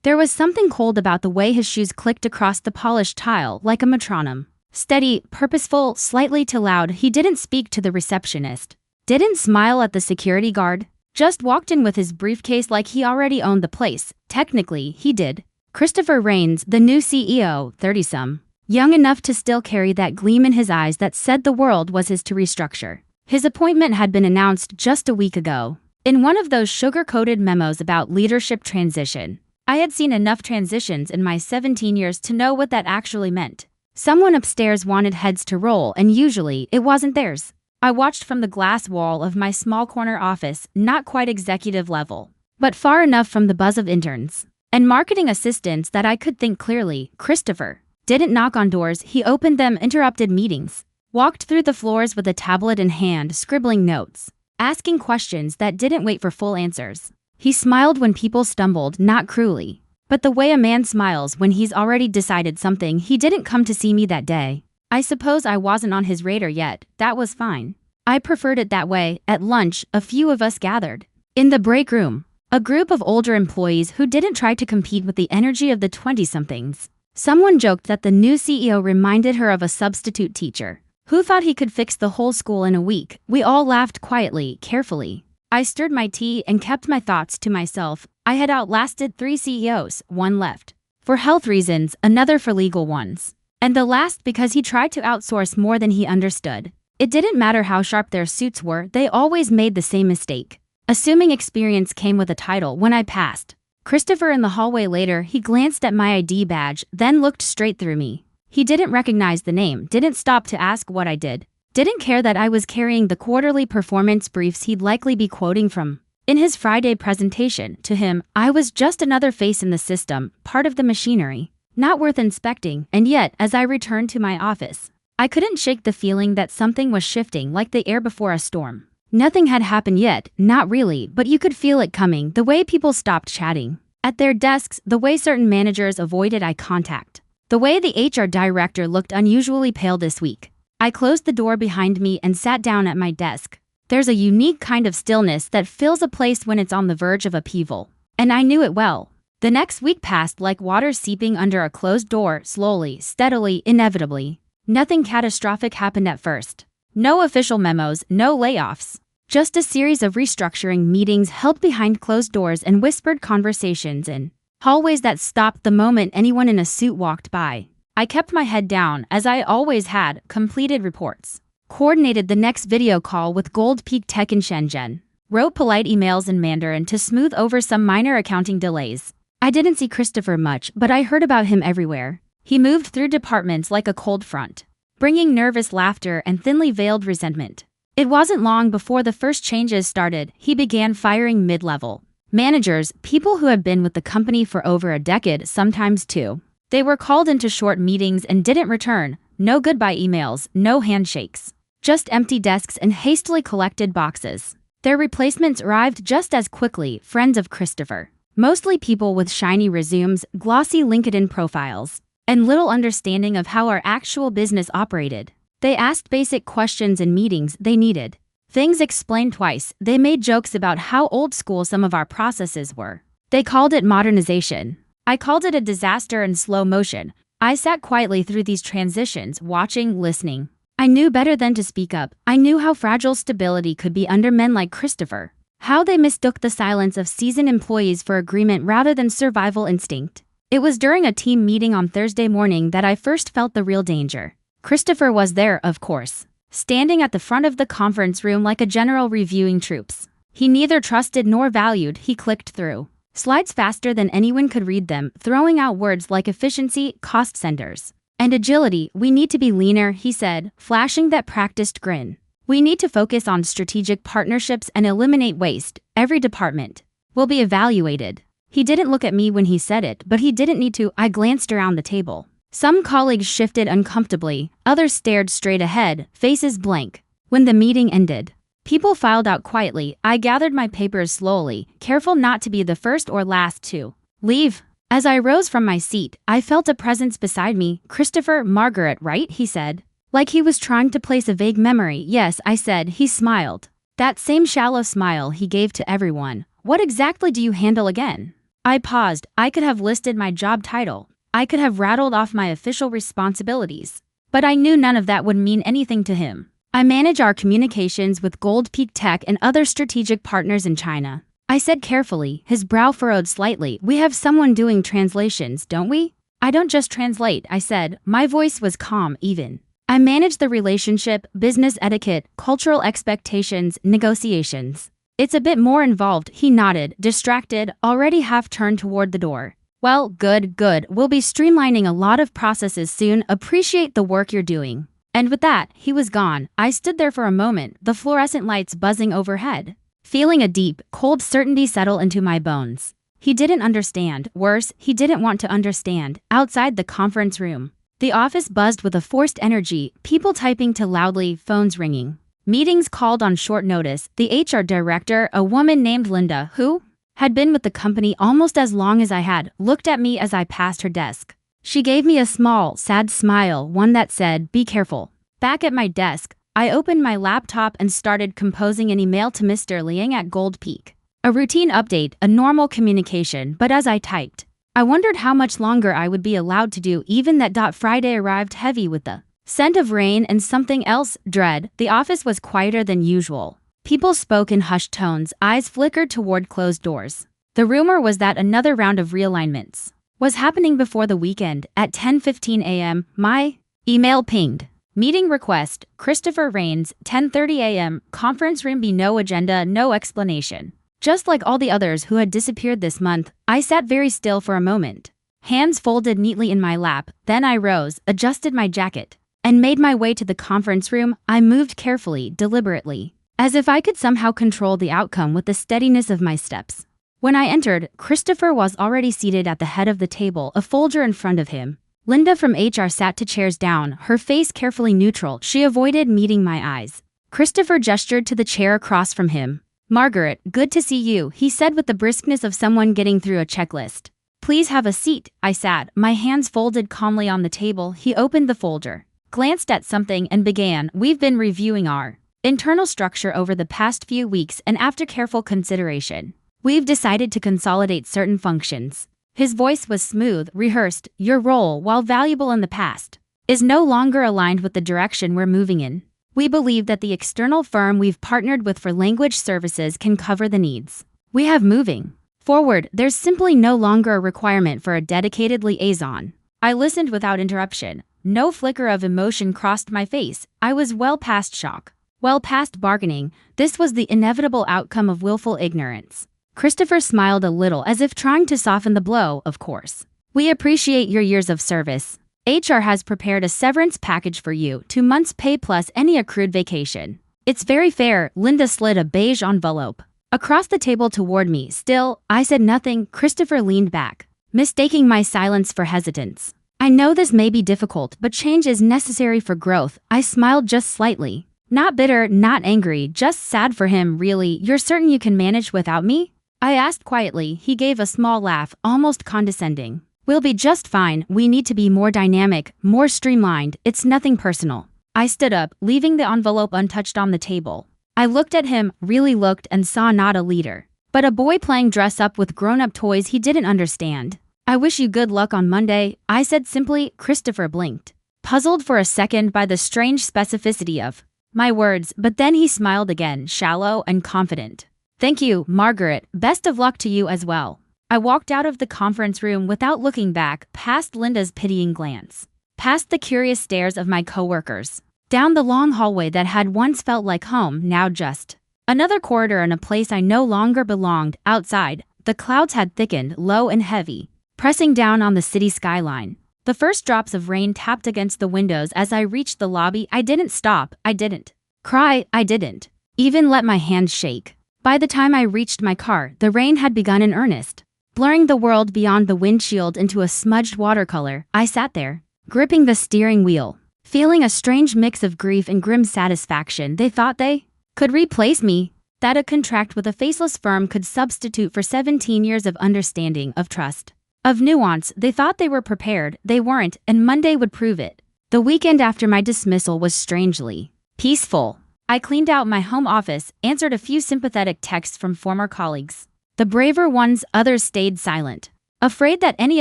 There was something cold about the way his shoes clicked across the polished tile like a metronome. Steady, purposeful, slightly too loud. He didn't speak to the receptionist. Didn't smile at the security guard. Just walked in with his briefcase like he already owned the place. Technically, he did. Christopher Rains, the new CEO, 30-some. Young enough to still carry that gleam in his eyes that said the world was his to restructure. His appointment had been announced just a week ago. In one of those sugar-coated memos about leadership transition. I had seen enough transitions in my 17 years to know what that actually meant. Someone upstairs wanted heads to roll, and usually it wasn't theirs. I watched from the glass wall of my small corner office, not quite executive level, but far enough from the buzz of interns and marketing assistants that I could think clearly. Christopher didn't knock on doors, he opened them, interrupted meetings, walked through the floors with a tablet in hand, scribbling notes, asking questions that didn't wait for full answers. He smiled when people stumbled, not cruelly, but the way a man smiles when he's already decided something. He didn't come to see me that day. I suppose I wasn't on his radar yet. That was fine. I preferred it that way. At lunch, a few of us gathered in the break room, a group of older employees who didn't try to compete with the energy of the 20-somethings. Someone joked that the new CEO reminded her of a substitute teacher who thought he could fix the whole school in a week. We all laughed quietly, carefully. I stirred my tea and kept my thoughts to myself. I had outlasted 3 CEOs, one left for health reasons, another for legal ones, and the last because he tried to outsource more than he understood. It didn't matter how sharp their suits were, they always made the same mistake. Assuming experience came with a title. When I passed Christopher in the hallway later, he glanced at my ID badge, then looked straight through me. He didn't recognize the name, didn't stop to ask what I did. Didn't care that I was carrying the quarterly performance briefs he'd likely be quoting from in his Friday presentation. To him, I was just another face in the system, part of the machinery, not worth inspecting. And yet, as I returned to my office, I couldn't shake the feeling that something was shifting like the air before a storm. Nothing had happened yet, not really, but you could feel it coming. The way people stopped chatting at their desks, the way certain managers avoided eye contact, the way the HR director looked unusually pale this week. I closed the door behind me and sat down at my desk. There's a unique kind of stillness that fills a place when it's on the verge of upheaval, and I knew it well. The next week passed like water seeping under a closed door, slowly, steadily, inevitably. Nothing catastrophic happened at first. No official memos, no layoffs. Just a series of restructuring meetings held behind closed doors and whispered conversations in hallways that stopped the moment anyone in a suit walked by. I kept my head down, as I always had, completed reports, coordinated the next video call with Gold Peak Tech in Shenzhen, wrote polite emails in Mandarin to smooth over some minor accounting delays. I didn't see Christopher much, but I heard about him everywhere. He moved through departments like a cold front, bringing nervous laughter and thinly veiled resentment. It wasn't long before the first changes started. He began firing mid-level managers, people who had been with the company for over a decade, sometimes 2. They were called into short meetings and didn't return. No goodbye emails, no handshakes. Just empty desks and hastily collected boxes. Their replacements arrived just as quickly, friends of Christopher. Mostly people with shiny resumes, glossy LinkedIn profiles, and little understanding of how our actual business operated. They asked basic questions in meetings they needed things explained twice. They made jokes about how old school some of our processes were. They called it modernization. I called it a disaster in slow motion. I sat quietly through these transitions, watching, listening. I knew better than to speak up. I knew how fragile stability could be under men like Christopher. How they mistook the silence of seasoned employees for agreement rather than survival instinct. It was during a team meeting on Thursday morning that I first felt the real danger. Christopher was there, of course, standing at the front of the conference room like a general reviewing troops. He neither trusted nor valued. He clicked through slides faster than anyone could read them, throwing out words like efficiency, cost centers, and agility. We need to be leaner, he said, flashing that practiced grin. We need to focus on strategic partnerships and eliminate waste. Every department will be evaluated. He didn't look at me when he said it, but he didn't need to. I glanced around the table. Some colleagues shifted uncomfortably, others stared straight ahead, faces blank. When the meeting ended, people filed out quietly. I gathered my papers slowly, careful not to be the first or last to leave. As I rose from my seat, I felt a presence beside me. Christopher, Margaret, right? He said, like he was trying to place a vague memory. Yes, I said. He smiled. That same shallow smile he gave to everyone. What exactly do you handle again? I paused. I could have listed my job title. I could have rattled off my official responsibilities. But I knew none of that would mean anything to him. I manage our communications with Gold Peak Tech and other strategic partners in China. I said carefully, his brow furrowed slightly. We have someone doing translations, don't we? I don't just translate, I said. My voice was calm, even. I manage the relationship, business etiquette, cultural expectations, negotiations. It's a bit more involved, he nodded, distracted, already half turned toward the door. Well, good. We'll be streamlining a lot of processes soon. Appreciate the work you're doing. And with that, he was gone. I stood there for a moment, the fluorescent lights buzzing overhead, feeling a deep, cold certainty settle into my bones. He didn't understand. Worse, he didn't want to understand. Outside the conference room, the office buzzed with a forced energy, people typing too loudly, phones ringing. Meetings called on short notice. The HR director, a woman named Linda, who had been with the company almost as long as I had, looked at me as I passed her desk. She gave me a small, sad smile, one that said, "Be careful." Back at my desk, I opened my laptop and started composing an email to Mr. Liang at Gold Peak. A routine update, a normal communication, but as I typed, I wondered how much longer I would be allowed to do. Even that. Friday arrived heavy with the scent of rain and something else, dread. The office was quieter than usual. People spoke in hushed tones, eyes flickered toward closed doors. The rumor was that another round of realignments was happening before the weekend. At 10:15 a.m., my email pinged. Meeting request, Christopher Rains, 10:30 a.m., conference room B. No agenda, no explanation. Just like all the others who had disappeared this month, I sat very still for a moment, hands folded neatly in my lap. Then I rose, adjusted my jacket, and made my way to the conference room. I moved carefully, deliberately, as if I could somehow control the outcome with the steadiness of my steps. When I entered, Christopher was already seated at the head of the table, a folder in front of him. Linda from HR sat 2 chairs down, her face carefully neutral. She avoided meeting my eyes. Christopher gestured to the chair across from him. "Margaret, good to see you," he said with the briskness of someone getting through a checklist. "Please have a seat." I sat, my hands folded calmly on the table. He opened the folder, glanced at something, and began. "We've been reviewing our internal structure over the past few weeks, and after careful consideration, we've decided to consolidate certain functions." His voice was smooth, rehearsed. "Your role, while valuable in the past, is no longer aligned with the direction we're moving in. We believe that the external firm we've partnered with for language services can cover the needs we have moving forward. There's simply no longer a requirement for a dedicated liaison." I listened without interruption. No flicker of emotion crossed my face. I was well past shock, well past bargaining. This was the inevitable outcome of willful ignorance. Christopher smiled a little, as if trying to soften the blow. "Of course. We appreciate your years of service. HR has prepared a severance package for you, 2 months' pay plus any accrued vacation. It's very fair." Linda slid a beige envelope across the table toward me. Still, I said nothing. Christopher leaned back, mistaking my silence for hesitance. "I know this may be difficult, but change is necessary for growth." I smiled just slightly. Not bitter, not angry, just sad for him. "Really, you're certain you can manage without me?" I asked quietly. He gave a small laugh, almost condescending. "We'll be just fine. We need to be more dynamic, more streamlined. It's nothing personal." I stood up, leaving the envelope untouched on the table. I looked at him, really looked, and saw not a leader, but a boy playing dress-up with grown-up toys he didn't understand. "I wish you good luck on Monday," I said simply. Christopher blinked, puzzled for a second by the strange specificity of my words, but then he smiled again, shallow and confident. "Thank you, Margaret. Best of luck to you as well." I walked out of the conference room without looking back, past Linda's pitying glance, past the curious stares of my coworkers, down the long hallway that had once felt like home, now just another corridor in a place I no longer belonged. Outside, the clouds had thickened, low and heavy, pressing down on the city skyline. The first drops of rain tapped against the windows as I reached the lobby. I didn't stop. I didn't cry. I didn't even let my hands shake. By the time I reached my car, the rain had begun in earnest, blurring the world beyond the windshield into a smudged watercolor. I sat there, gripping the steering wheel, feeling a strange mix of grief and grim satisfaction. They thought they could replace me, that a contract with a faceless firm could substitute for 17 years of understanding, of trust, of nuance. They thought they were prepared. They weren't, and Monday would prove it. The weekend after my dismissal was strangely peaceful. I cleaned out my home office, answered a few sympathetic texts from former colleagues, The braver ones, others stayed silent. Afraid that any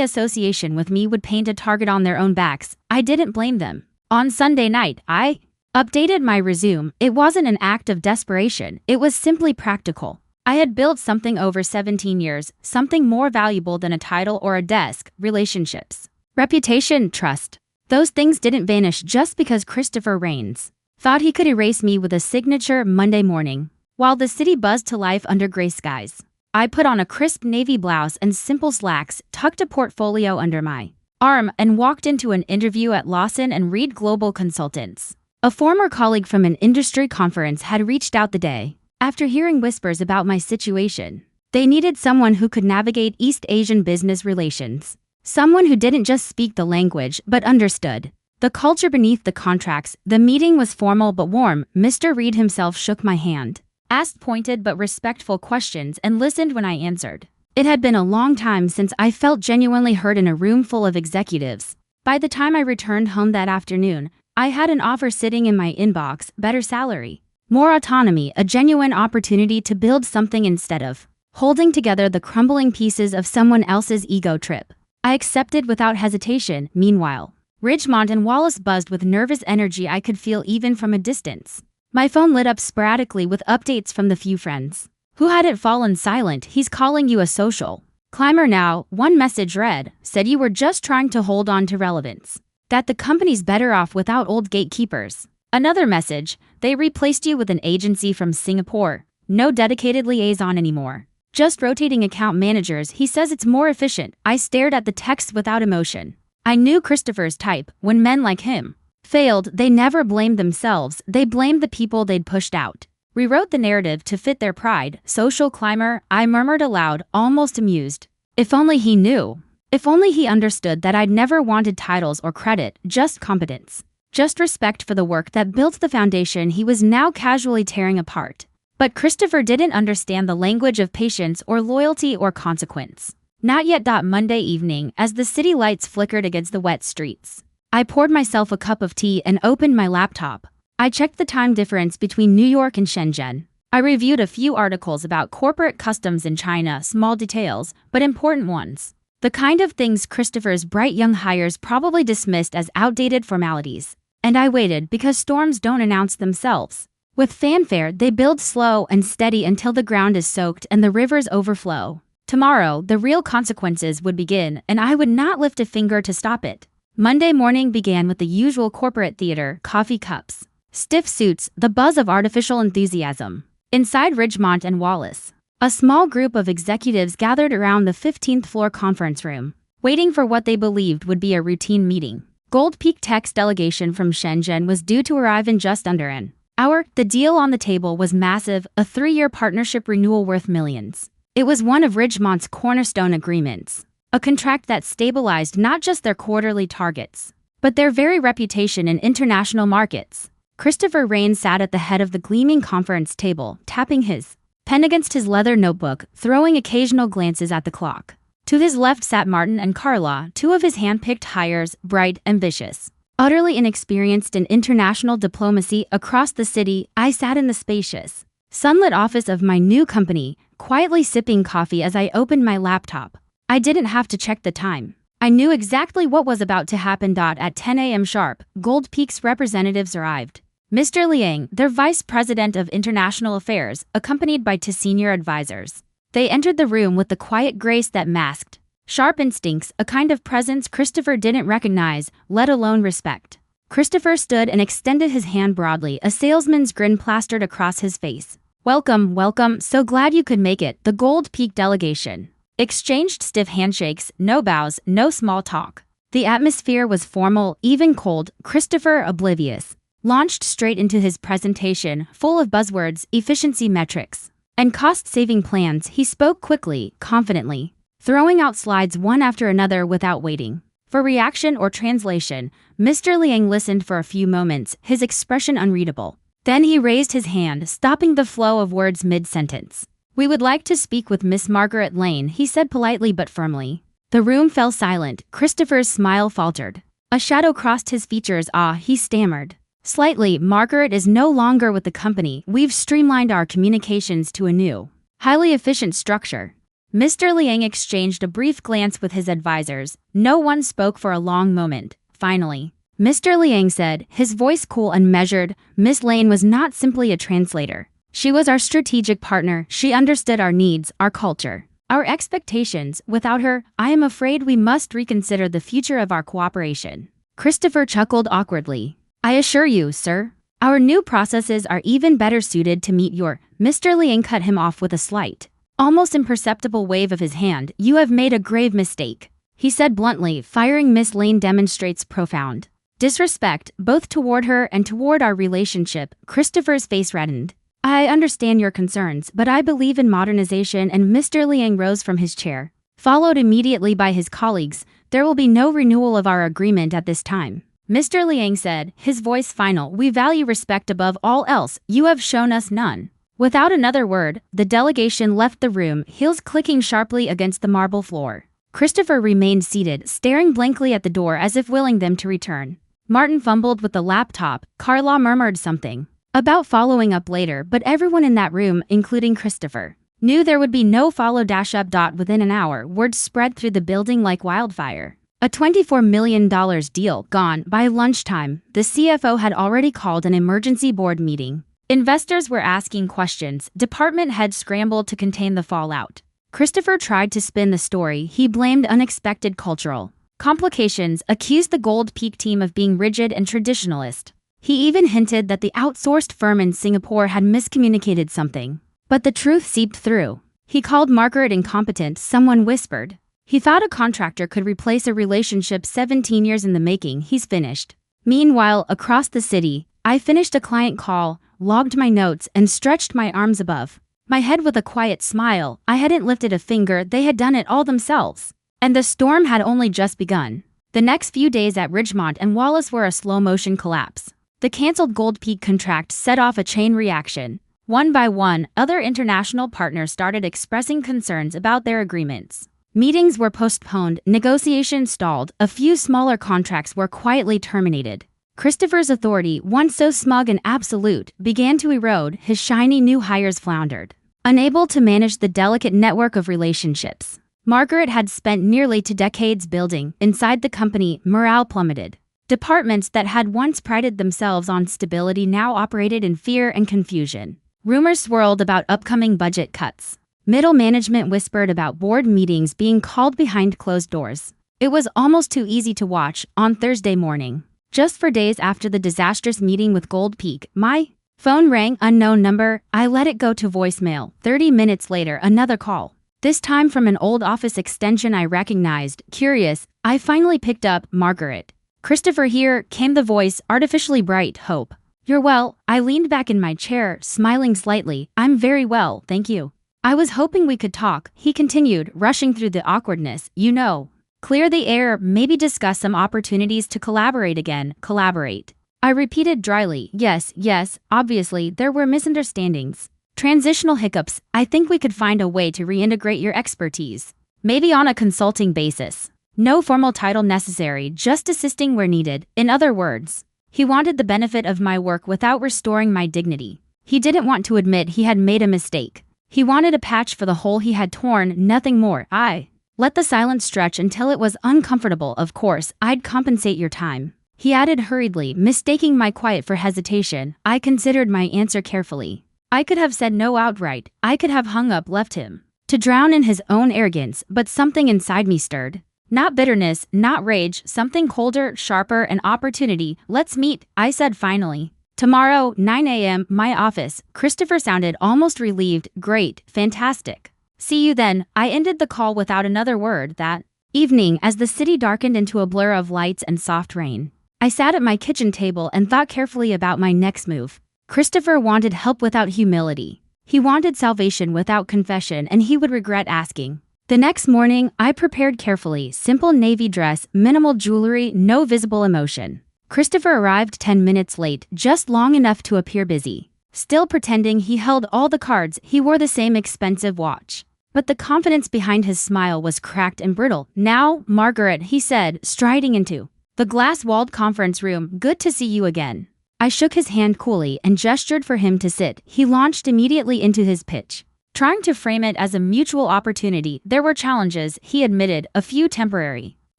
association with me would paint a target on their own backs, I didn't blame them. On Sunday night, I updated my resume. It wasn't an act of desperation, it was simply practical. I had built something over 17 years, something more valuable than a title or a desk: relationships, reputation, trust. Those things didn't vanish just because Christopher Rains thought he could erase me with a signature. Monday morning, while the city buzzed to life under gray skies, I put on a crisp navy blouse and simple slacks, tucked a portfolio under my arm, and walked into an interview at Lawson and Reed Global Consultants. A former colleague from an industry conference had reached out the day after hearing whispers about my situation. They needed someone who could navigate East Asian business relations. Someone who didn't just speak the language, but understood the culture beneath the contracts. The meeting was formal but warm. Mr. Reed himself shook my hand, asked pointed but respectful questions, and listened when I answered. It had been a long time since I felt genuinely heard in a room full of executives. By the time I returned home that afternoon, I had an offer sitting in my inbox: better salary, more autonomy, a genuine opportunity to build something instead of holding together the crumbling pieces of someone else's ego trip. I accepted without hesitation. Meanwhile, Ridgemont and Wallace buzzed with nervous energy I could feel even from a distance. My phone lit up sporadically with updates from the few friends who hadn't fallen silent. "He's calling you a social climber now," one message read. "Said you were just trying to hold on to relevance. That the company's better off without old gatekeepers." Another message: "They replaced you with an agency from Singapore. No dedicated liaison anymore. Just rotating account managers. He says it's more efficient." I stared at the text without emotion. I knew Christopher's type. When men like him failed, they never blamed themselves, they blamed the people they'd pushed out. Rewrote the narrative to fit their pride. "Social climber," I murmured aloud, almost amused. If only he knew. If only he understood that I'd never wanted titles or credit, just competence. Just respect for the work that built the foundation he was now casually tearing apart. But Christopher didn't understand the language of patience or loyalty or consequence. Not yet. Monday evening, as the city lights flickered against the wet streets, I poured myself a cup of tea and opened my laptop. I checked the time difference between New York and Shenzhen. I reviewed a few articles about corporate customs in China, small details, but important ones. The kind of things Christopher's bright young hires probably dismissed as outdated formalities. And I waited, because storms don't announce themselves. With fanfare, they build slow and steady until the ground is soaked and the rivers overflow. Tomorrow, the real consequences would begin, and I would not lift a finger to stop it. Monday morning began with the usual corporate theater: coffee cups, stiff suits, the buzz of artificial enthusiasm. Inside Ridgemont and Wallace, a small group of executives gathered around the 15th floor conference room, waiting for what they believed would be a routine meeting. Gold Peak Tech's delegation from Shenzhen was due to arrive in just under an hour. The deal on the table was massive, a 3-year partnership renewal worth millions. It was one of Ridgemont's cornerstone agreements, a contract that stabilized not just their quarterly targets, but their very reputation in international markets. Christopher Rains sat at the head of the gleaming conference table, tapping his pen against his leather notebook, throwing occasional glances at the clock. To his left sat Martin and Carla, two of his hand-picked hires, bright, ambitious, utterly inexperienced in international diplomacy. Across the city, I sat in the spacious, sunlit office of my new company, quietly sipping coffee as I opened my laptop. I didn't have to check the time. I knew exactly what was about to happen. At 10 a.m. sharp, Gold Peak's representatives arrived. Mr. Liang, their Vice President of International Affairs, accompanied by two senior advisors. They entered the room with the quiet grace that masked sharp instincts, a kind of presence Christopher didn't recognize, let alone respect. Christopher stood and extended his hand broadly, a salesman's grin plastered across his face. "Welcome, welcome, so glad you could make it." The Gold Peak delegation exchanged stiff handshakes, no bows, no small talk. The atmosphere was formal, even cold. Christopher, oblivious, launched straight into his presentation, full of buzzwords, efficiency metrics, and cost-saving plans. He spoke quickly, confidently, throwing out slides one after another without waiting for reaction or translation. Mr. Liang listened for a few moments, his expression unreadable. Then he raised his hand, stopping the flow of words mid-sentence. "We would like to speak with Miss Margaret Lane," he said politely but firmly. The room fell silent. Christopher's smile faltered. A shadow crossed his features. "Ah," he stammered. "Slightly. Margaret is no longer with the company. We've streamlined our communications to a new, highly efficient structure." Mr. Liang exchanged a brief glance with his advisors. No one spoke for a long moment. Finally, Mr. Liang said, his voice cool and measured, "Miss Lane was not simply a translator. She was our strategic partner. She understood our needs, our culture, our expectations. Without her, I am afraid we must reconsider the future of our cooperation." Christopher chuckled awkwardly. "I assure you, sir, our new processes are even better suited to meet your—" Mr. Liang cut him off with a slight, almost imperceptible wave of his hand. "You have made a grave mistake," he said bluntly. "Firing Miss Lane demonstrates profound disrespect, both toward her and toward our relationship." Christopher's face reddened. "I understand your concerns, but I believe in modernization," and Mr. Liang rose from his chair, followed immediately by his colleagues. "There will be no renewal of our agreement at this time," Mr. Liang said, his voice final. "We value respect above all else. You have shown us none." Without another word, the delegation left the room, heels clicking sharply against the marble floor. Christopher remained seated, staring blankly at the door as if willing them to return. Martin fumbled with the laptop. Carla murmured something about following up later, but everyone in that room, including Christopher, knew there would be no follow-up. Within an hour, word spread through the building like wildfire. A $24 million deal gone. By lunchtime, the CFO had already called an emergency board meeting. Investors were asking questions. Department heads scrambled to contain the fallout. Christopher tried to spin the story. He blamed unexpected cultural complications, accused the Gold Peak team of being rigid and traditionalist. He even hinted that the outsourced firm in Singapore had miscommunicated something. But the truth seeped through. He called Margaret incompetent, someone whispered. He thought a contractor could replace a relationship 17 years in the making. He's finished. Meanwhile, across the city, I finished a client call, logged my notes, and stretched my arms above my head with a quiet smile. I hadn't lifted a finger. They had done it all themselves. And the storm had only just begun. The next few days at Ridgemont and Wallace were a slow-motion collapse. The cancelled Gold Peak contract set off a chain reaction. One by one, other international partners started expressing concerns about their agreements. Meetings were postponed, negotiations stalled, a few smaller contracts were quietly terminated. Christopher's authority, once so smug and absolute, began to erode. His shiny new hires floundered, unable to manage the delicate network of relationships Margaret had spent nearly 2 decades building. Inside the company, morale plummeted. Departments that had once prided themselves on stability now operated in fear and confusion. Rumors swirled about upcoming budget cuts. Middle management whispered about board meetings being called behind closed doors. It was almost too easy to watch. On Thursday morning, just 4 days after the disastrous meeting with Gold Peak, my phone rang. Unknown number. I let it go to voicemail. 30 minutes later, another call. This time from an old office extension I recognized. Curious, I finally picked up. "Margaret." "Christopher here," came the voice, artificially bright. "Hope you're well." I leaned back in my chair, smiling slightly. "I'm very well, thank you." "I was hoping we could talk," he continued, rushing through the awkwardness. "You know, clear the air, maybe discuss some opportunities to collaborate again." "Collaborate?" I repeated dryly. Yes, obviously there were misunderstandings. Transitional hiccups. I think we could find a way to reintegrate your expertise. Maybe on a consulting basis. No formal title necessary, just assisting where needed. In other words, he wanted the benefit of my work without restoring my dignity. He didn't want to admit he had made a mistake. He wanted a patch for the hole he had torn, nothing more. I let the silence stretch until it was uncomfortable. "Of course, I'd compensate your time," he added hurriedly, mistaking my quiet for hesitation. I considered my answer carefully. I could have said no outright. I could have hung up, left him to drown in his own arrogance, but something inside me stirred. Not bitterness, not rage, something colder, sharper, an opportunity. "Let's meet," I said finally. "Tomorrow, 9 a.m., my office." Christopher sounded almost relieved. "Great, fantastic. See you then." I ended the call without another word. That evening, as the city darkened into a blur of lights and soft rain, I sat at my kitchen table and thought carefully about my next move. Christopher wanted help without humility. He wanted salvation without confession, and he would regret asking. The next morning, I prepared carefully. Simple navy dress, minimal jewelry, no visible emotion. Christopher arrived 10 minutes late, just long enough to appear busy. Still pretending he held all the cards, he wore the same expensive watch. But the confidence behind his smile was cracked and brittle. "Now, Margaret," he said, striding into the glass-walled conference room. "Good to see you again." I shook his hand coolly and gestured for him to sit. He launched immediately into his pitch. trying to frame it as a mutual opportunity. There were challenges, he admitted, a few temporary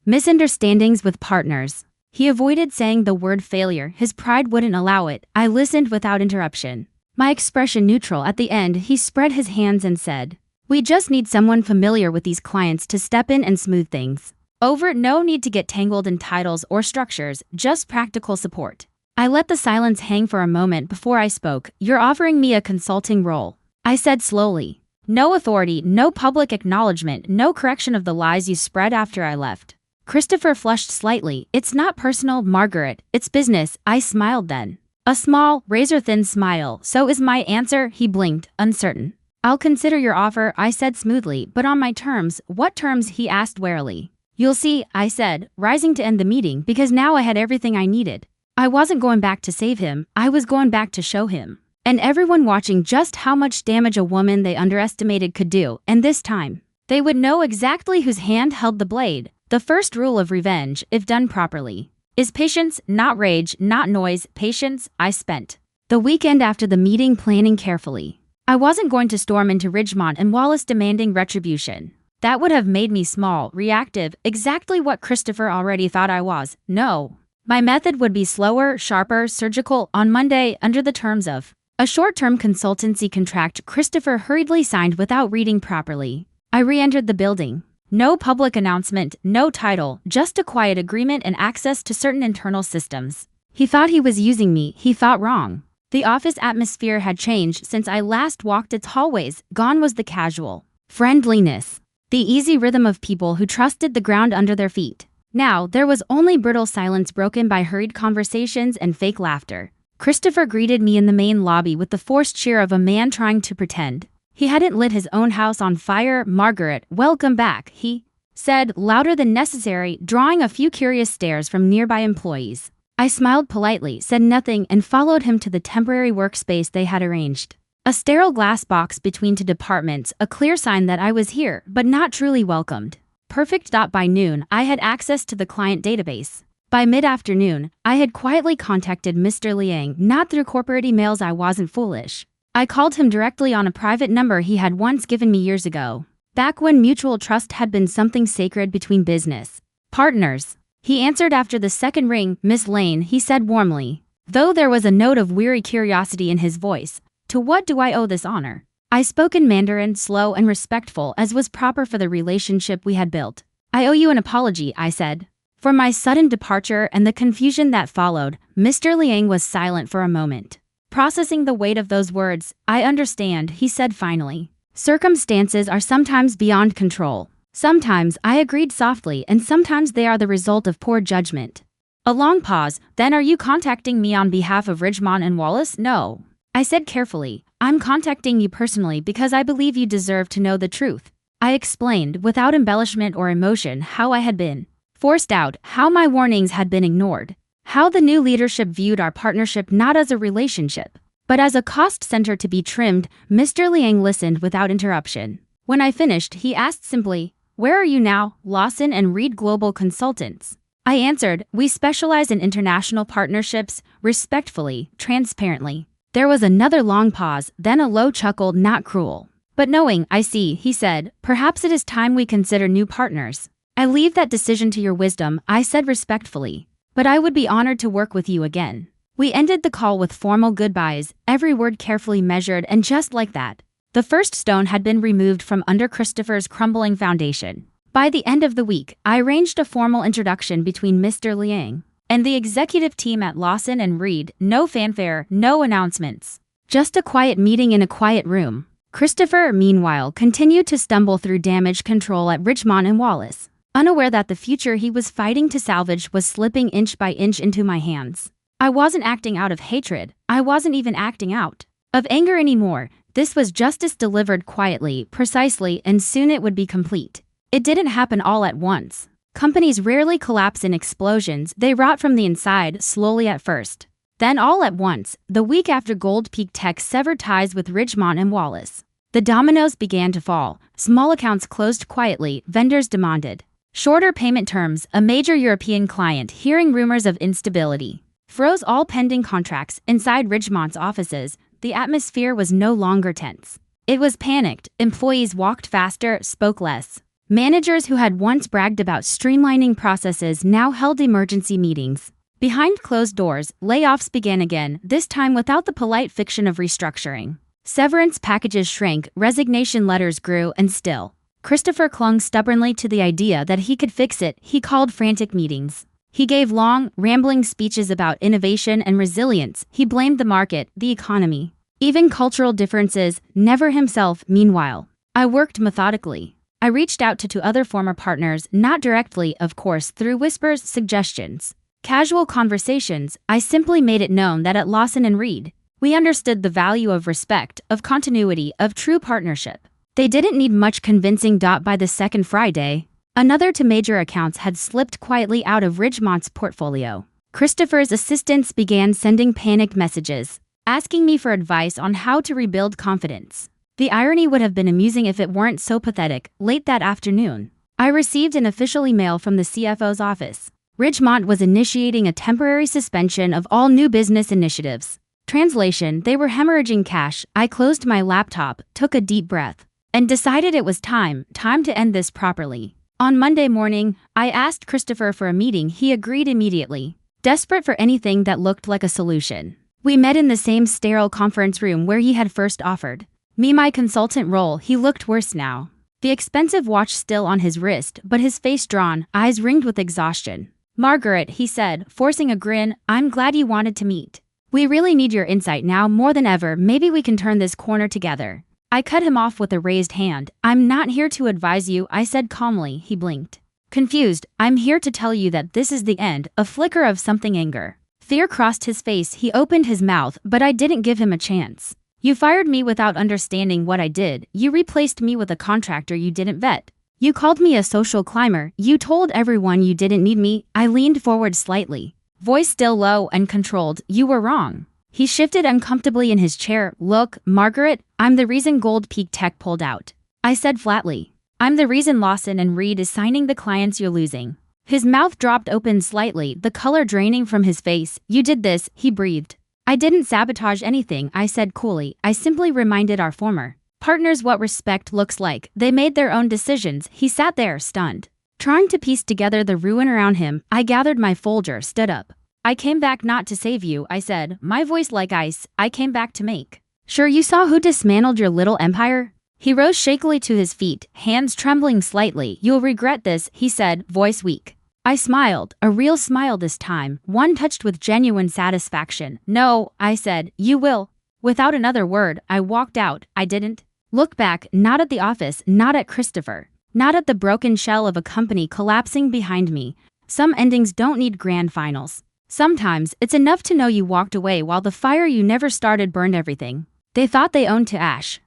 misunderstandings with partners. He avoided saying the word failure, his pride wouldn't allow it. I listened without interruption. My expression neutral. At the end, he spread his hands and said, "We just need someone familiar with these clients to step in and smooth things over. No need to get tangled in titles or structures, just practical support." I let the silence hang for a moment before I spoke. "You're offering me a consulting role," I said slowly. "No authority, no public acknowledgement, no correction of the lies you spread after I left." Christopher flushed slightly. "It's not personal, Margaret, it's business." I smiled then. A small, razor-thin smile. "So is my answer?" He blinked, uncertain. "I'll consider your offer," I said smoothly, "but on my terms." "What terms?" he asked warily. "You'll see," I said, rising to end the meeting because now I had everything I needed. I wasn't going back to save him, I was going back to show him and everyone watching just how much damage a woman they underestimated could do, and this time, they would know exactly whose hand held the blade. The first rule of revenge, if done properly, is patience, not rage, not noise, patience. I spent the weekend after the meeting planning carefully. I wasn't going to storm into Ridgemont and Wallace demanding retribution. That would have made me small, reactive, exactly what Christopher already thought I was. No. My method would be slower, sharper, surgical. On Monday, under the terms of a short-term consultancy contract Christopher hurriedly signed without reading properly, I re-entered the building. No public announcement, no title, just a quiet agreement and access to certain internal systems. He thought he was using me, he thought wrong. The office atmosphere had changed since I last walked its hallways. Gone was the casual friendliness, the easy rhythm of people who trusted the ground under their feet. Now, there was only brittle silence broken by hurried conversations and fake laughter. Christopher greeted me in the main lobby with the forced cheer of a man trying to pretend he hadn't lit his own house on fire. "Margaret, welcome back," he said, louder than necessary, drawing a few curious stares from nearby employees. I smiled politely, said nothing, and followed him to the temporary workspace they had arranged. A sterile glass box between two departments, a clear sign that I was here, but not truly welcomed. Perfect. By noon, I had access to the client database. By mid-afternoon, I had quietly contacted Mr. Liang, not through corporate emails. I wasn't foolish. I called him directly on a private number he had once given me years ago, back when mutual trust had been something sacred between business partners. He answered after the second ring. "Miss Lane," he said warmly, though there was a note of weary curiosity in his voice. "To what do I owe this honor?" I spoke in Mandarin, slow and respectful as was proper for the relationship we had built. "I owe you an apology," I said, "for my sudden departure and the confusion that followed." Mr. Liang was silent for a moment, processing the weight of those words. "I understand," he said finally. "Circumstances are sometimes beyond control. Sometimes," I agreed softly, "and sometimes they are the result of poor judgment." A long pause. "Then are you contacting me on behalf of Ridgemont and Wallace?" "No," I said carefully. "I'm contacting you personally because I believe you deserve to know the truth." I explained, without embellishment or emotion, how I had been forced out, how my warnings had been ignored, how the new leadership viewed our partnership not as a relationship, but as a cost center to be trimmed. Mr. Liang listened without interruption. When I finished, he asked simply, "Where are you now?" "Lawson and Reed Global Consultants." I answered, "We specialize in international partnerships," respectfully, transparently. There was another long pause, then a low chuckle. "Not cruel, but knowing." "I see," he said. "Perhaps it is time we consider new partners." "I leave that decision to your wisdom," I said respectfully. "But I would be honored to work with you again." We ended the call with formal goodbyes, every word carefully measured, and just like that, the first stone had been removed from under Christopher's crumbling foundation. By the end of the week, I arranged a formal introduction between Mr. Liang and the executive team at Lawson and Reed. No fanfare, no announcements. Just a quiet meeting in a quiet room. Christopher, meanwhile, continued to stumble through damage control at Ridgemont and Wallace, unaware that the future he was fighting to salvage was slipping inch by inch into my hands. I wasn't acting out of hatred. I wasn't even acting out of anger anymore. This was justice delivered quietly, precisely, and soon it would be complete. It didn't happen all at once. Companies rarely collapse in explosions. They rot from the inside, slowly at first. Then all at once, the week after Gold Peak Tech severed ties with Ridgemont and Wallace, the dominoes began to fall. Small accounts closed quietly. Vendors demanded shorter payment terms. A major European client, hearing rumors of instability, froze all pending contracts. Inside Ridgemont's offices, the atmosphere was no longer tense. It was panicked. Employees walked faster, spoke less. Managers who had once bragged about streamlining processes now held emergency meetings. Behind closed doors, layoffs began again, this time without the polite fiction of restructuring. Severance packages shrank, resignation letters grew, and still, Christopher clung stubbornly to the idea that he could fix it. He called frantic meetings. He gave long, rambling speeches about innovation and resilience. He blamed the market, the economy, even cultural differences, never himself. Meanwhile, I worked methodically. I reached out to other former partners, not directly, of course, through whispers, suggestions, casual conversations. I simply made it known that at Lawson & Reed, we understood the value of respect, of continuity, of true partnership. They didn't need much convincing. By the second Friday, another two major accounts had slipped quietly out of Ridgemont's portfolio. Christopher's assistants began sending panicked messages, asking me for advice on how to rebuild confidence. The irony would have been amusing if it weren't so pathetic. Late that afternoon, I received an official email from the CFO's office. Ridgemont was initiating a temporary suspension of all new business initiatives. Translation: they were hemorrhaging cash. I closed my laptop, took a deep breath, and decided it was time to end this properly. On Monday morning, I asked Christopher for a meeting. He agreed immediately, desperate for anything that looked like a solution. We met in the same sterile conference room where he had first offered me my consultant role. He looked worse now, the expensive watch still on his wrist, but his face drawn, eyes ringed with exhaustion. "Margaret," he said, forcing a grin, "I'm glad you wanted to meet. We really need your insight now more than ever. Maybe we can turn this corner together." I cut him off with a raised hand. "I'm not here to advise you," I said calmly. He blinked, confused. "I'm here to tell you that this is the end." A flicker of something anger, fear crossed his face. He opened his mouth, but I didn't give him a chance. "You fired me without understanding what I did. You replaced me with a contractor you didn't vet. You called me a social climber. You told everyone you didn't need me." I leaned forward slightly, voice still low and controlled. "You were wrong." He shifted uncomfortably in his chair. "Look, Margaret, I'm the reason Gold Peak Tech pulled out," I said flatly. "I'm the reason Lawson & Reed is signing the clients you're losing." His mouth dropped open slightly, the color draining from his face. "You did this," he breathed. "I didn't sabotage anything," I said coolly. "I simply reminded our former partners what respect looks like. They made their own decisions." He sat there, stunned, trying to piece together the ruin around him. I gathered my folder, stood up. "I came back not to save you," I said, my voice like ice. "I came back to make sure you saw who dismantled your little empire." He rose shakily to his feet, hands trembling slightly. "You'll regret this," he said, voice weak. I smiled, a real smile this time, one touched with genuine satisfaction. "No," I said, "you will." Without another word, I walked out. I didn't look back, not at the office, not at Christopher, not at the broken shell of a company collapsing behind me. Some endings don't need grand finals. Sometimes, it's enough to know you walked away while the fire you never started burned everything they thought they owned to ash.